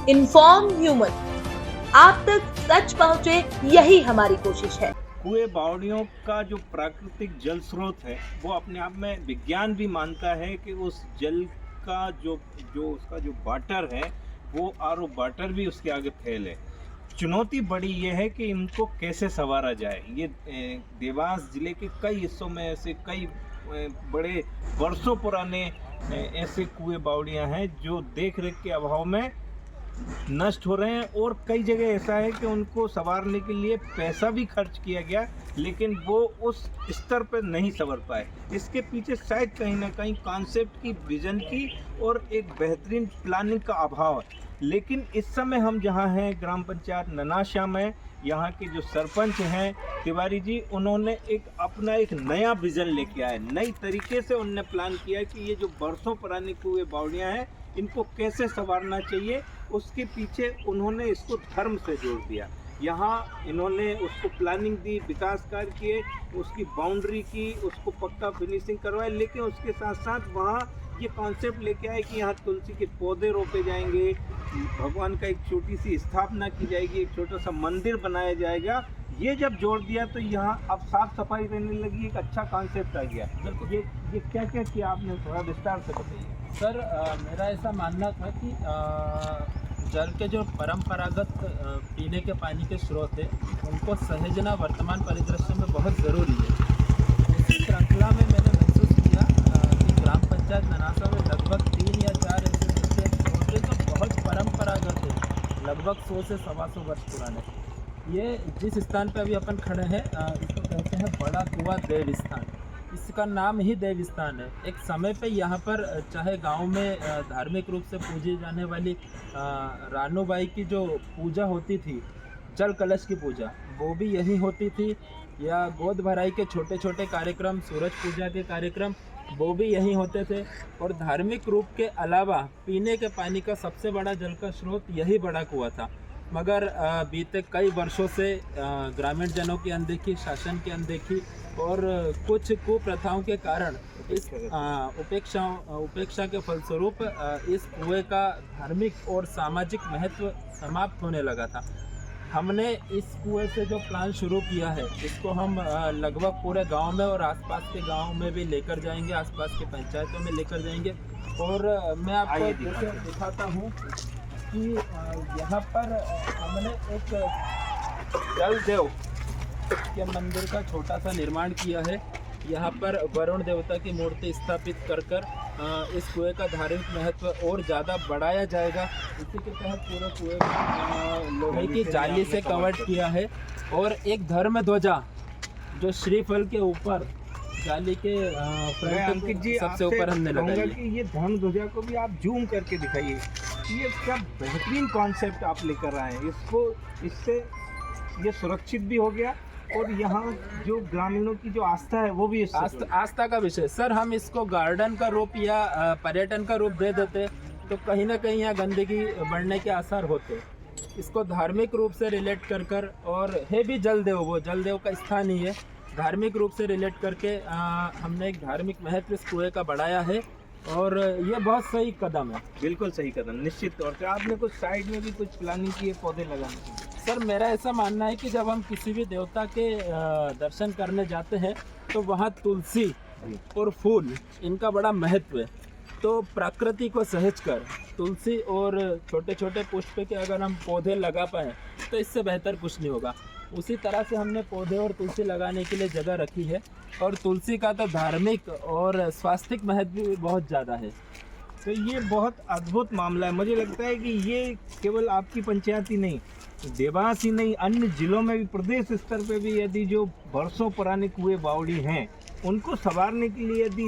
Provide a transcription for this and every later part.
Inform human, आप तक सच पहुंचे, यही हमारी कोशिश है। कुएं बावड़ियों का जो प्राकृतिक जल स्रोत है वो अपने आप में विज्ञान भी मानता है कि उस जल का जो जो उसका जो वाटर है वो आरओ वाटर भी उसके आगे फेल है। चुनौती बड़ी ये है कि इनको कैसे संवारा जाए। ये देवास जिले के कई हिस्सों में ऐसे कई बड़े वर्षों पुराने ऐसे कुएं बावड़ियां हैं जो देख रेख के अभाव में नष्ट हो रहे हैं, और कई जगह ऐसा है कि उनको संवारने के लिए पैसा भी खर्च किया गया लेकिन वो उस स्तर पर नहीं संवर पाए। इसके पीछे शायद कहीं ना कहीं कॉन्सेप्ट की, विजन की और एक बेहतरीन प्लानिंग का अभाव है। लेकिन इस समय हम जहाँ हैं ग्राम पंचायत ननाशा में, यहाँ के जो सरपंच हैं तिवारी जी, उन्होंने अपना एक नया विज़न लेके आए। नई तरीके से उन्होंने प्लान किया कि ये जो बरसों पुरानी कुएं बावड़ियाँ हैं इनको कैसे संवारना चाहिए। उसके पीछे उन्होंने इसको धर्म से जोड़ दिया। यहाँ इन्होंने उसको प्लानिंग दी, विकास कार्य किए, उसकी बाउंड्री की, उसको पक्का फिनिशिंग करवाए, लेकिन उसके साथ साथ वहाँ ये कॉन्सेप्ट लेके आए कि यहाँ तुलसी के पौधे रोपे जाएंगे, भगवान का एक छोटी सी स्थापना की जाएगी, एक छोटा सा मंदिर बनाया जाएगा। ये जब जोड़ दिया तो यहाँ अब साफ सफाई रहने लगी, एक अच्छा कॉन्सेप्ट आ गया। ये क्या क्या किया आपने, थोड़ा विस्तार से बताइए। सर, मेरा ऐसा मानना था कि जल के जो परंपरागत पीने के पानी के स्रोत है उनको सहेजना वर्तमान परिदृश्य में बहुत ज़रूरी है। इसी श्रृंखला में मैंने महसूस किया कि ग्राम पंचायत ननासा में लगभग 3 या 4 ऐसे स्रोत हैं जो बहुत परंपरागत है, लगभग 100 से 125 वर्ष पुराने। ये जिस स्थान पर अभी अपन खड़े हैं इसको कहते हैं बड़ा कुआं देव स्थान। इसका नाम ही देव स्थान है। एक समय पे यहाँ पर चाहे गांव में धार्मिक रूप से पूजी जाने वाली रानूबाई की जो पूजा होती थी, जल कलश की पूजा, वो भी यहीं होती थी, या गोद भराई के छोटे छोटे कार्यक्रम, सूरज पूजा के कार्यक्रम, वो भी यहीं होते थे। और धार्मिक रूप के अलावा पीने के पानी का सबसे बड़ा जल का स्रोत यही बड़ा कुआं था। मगर बीते कई वर्षों से ग्रामीण जनों की अनदेखी, शासन की अनदेखी और कुछ कुप्रथाओं के कारण इस उपेक्षा के फलस्वरूप इस कुएं का धार्मिक और सामाजिक महत्व समाप्त होने लगा था। हमने इस कुएं से जो प्लान शुरू किया है इसको हम लगभग पूरे गांव में और आसपास के गांव में भी लेकर जाएंगे, आसपास के पंचायतों में लेकर जाएंगे। और मैं आपको दिखाता हूँ कि यहाँ पर हमने एक जल देव के मंदिर का छोटा सा निर्माण किया है। यहाँ पर वरुण देवता की मूर्ति स्थापित कर इस कुएं का धार्मिक महत्व और ज़्यादा बढ़ाया जाएगा। इसी के तहत पूरे कुएं को लोहे की जाली से कवर किया है और एक धर्म ध्वजा जो श्रीफल के ऊपर जाली के अंकित जी सबसे ऊपर हमने लगाई है। ये धर्म ध्वजा को भी आप जूम करके दिखाइए। ये क्या बेहतरीन कॉन्सेप्ट आप लेकर आए हैं। इससे ये सुरक्षित भी हो गया और यहाँ जो ग्रामीणों की जो आस्था है वो भी आस्था का विषय। सर, हम इसको गार्डन का रूप या पर्यटन का रूप दे देते तो कहीं ना कहीं यहाँ गंदगी बढ़ने के आसार होते। इसको धार्मिक रूप से रिलेट कर और है भी जलदेव, वो जलदेव का स्थान ही है, धार्मिक रूप से रिलेट करके हमने एक धार्मिक महत्व इस कुएं का बढ़ाया है और ये बहुत सही कदम है। बिल्कुल सही कदम, निश्चित तौर पे। आपने कुछ साइड में भी कुछ प्लानिंग की है पौधे लगाने की? सर, मेरा ऐसा मानना है कि जब हम किसी भी देवता के दर्शन करने जाते हैं तो वहाँ तुलसी और फूल, इनका बड़ा महत्व है। तो प्रकृति को सहेज कर तुलसी और छोटे छोटे पुष्प के अगर हम पौधे लगा पाएँ तो इससे बेहतर कुछ नहीं होगा। उसी तरह से हमने पौधे और तुलसी लगाने के लिए जगह रखी है और तुलसी का तो धार्मिक और स्वास्थ्यिक महत्व भी बहुत ज़्यादा है। तो ये बहुत अद्भुत मामला है। मुझे लगता है कि ये केवल आपकी पंचायत ही नहीं, देवास ही नहीं, अन्य जिलों में भी, प्रदेश स्तर पे भी यदि जो बरसों पुराने कुएं बावड़ी हैं उनको संवारने के लिए यदि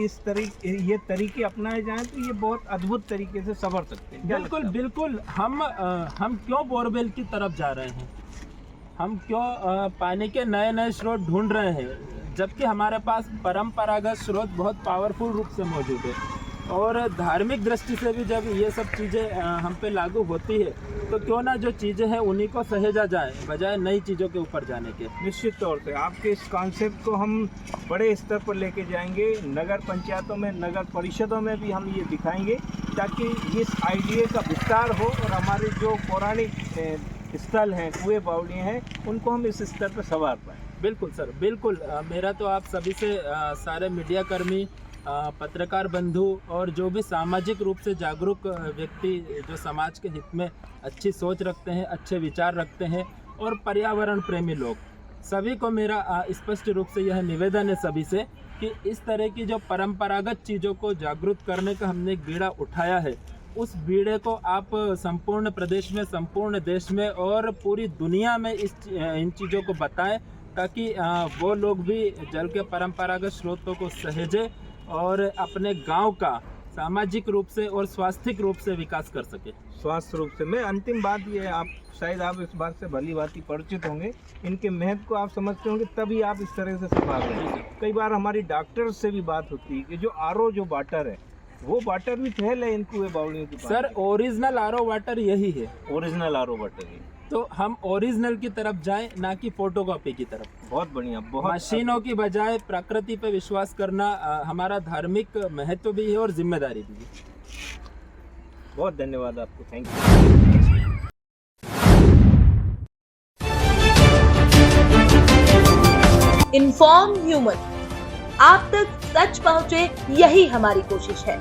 ये तरीके अपनाए जाएं तो ये बहुत अद्भुत तरीके से संवर सकते हैं। बिल्कुल बिल्कुल। हम क्यों बोरवेल की तरफ जा रहे हैं, हम क्यों पानी के नए नए स्रोत ढूंढ रहे हैं, जबकि हमारे पास परंपरागत स्रोत बहुत पावरफुल रूप से मौजूद है। और धार्मिक दृष्टि से भी जब ये सब चीज़ें हम पे लागू होती है तो क्यों ना जो चीज़ें हैं उन्हीं को सहेजा जाए बजाय नई चीज़ों के ऊपर जाने के। निश्चित तौर से आपके इस कॉन्सेप्ट को हम बड़े स्तर पर लेके जाएंगे, नगर पंचायतों में, नगर परिषदों में भी हम ये दिखाएंगे ताकि इस आइडिया का विस्तार हो और हमारे जो पौराणिक स्थल हैं, कुएं बावड़ियाँ हैं, उनको हम इस स्तर पर संवार पाएँ। बिल्कुल सर, बिल्कुल। मेरा तो आप सभी से सारे मीडिया कर्मी, पत्रकार बंधु और जो भी सामाजिक रूप से जागरूक व्यक्ति जो समाज के हित में अच्छी सोच रखते हैं, अच्छे विचार रखते हैं और पर्यावरण प्रेमी लोग, सभी को मेरा स्पष्ट रूप से यह निवेदन है सभी से कि इस तरह की जो परंपरागत चीज़ों को जागरूक करने का हमने एक बीड़ा उठाया है, उस बीड़े को आप संपूर्ण प्रदेश में, संपूर्ण देश में और पूरी दुनिया में इन चीज़ों को बताएं, ताकि वो लोग भी जल के परंपरागत स्रोतों को सहेजें और अपने गांव का सामाजिक रूप से और स्वास्थ्यिक रूप से विकास कर सके। स्वास्थ्य रूप से मैं अंतिम बात ये है, आप शायद आप इस बात से भली भांति परिचित होंगे, इनके महत्व को आप समझते होंगे, तभी आप इस तरह से संभाल रहे हैं। कई बार हमारी डॉक्टर से भी बात होती है कि जो आरओ जो वाटर है, वो वाटर भी फेल है इन कुएं बावड़ियों की। सर, ओरिजिनल आरओ वाटर यही है, ओरिजिनल आरओ वाटर है। तो हम ओरिजिनल की तरफ जाएं, ना कि फोटोकॉपी की तरफ। बहुत बढ़िया, बहुत मशीनों की बजाय प्रकृति पे विश्वास करना हमारा धार्मिक महत्व भी है और जिम्मेदारी भी है। बहुत धन्यवाद आपको, थैंक यू। इन्फॉर्म ह्यूमन, आप तक सच पहुंचे, यही हमारी कोशिश है।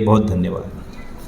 बहुत धन्यवाद।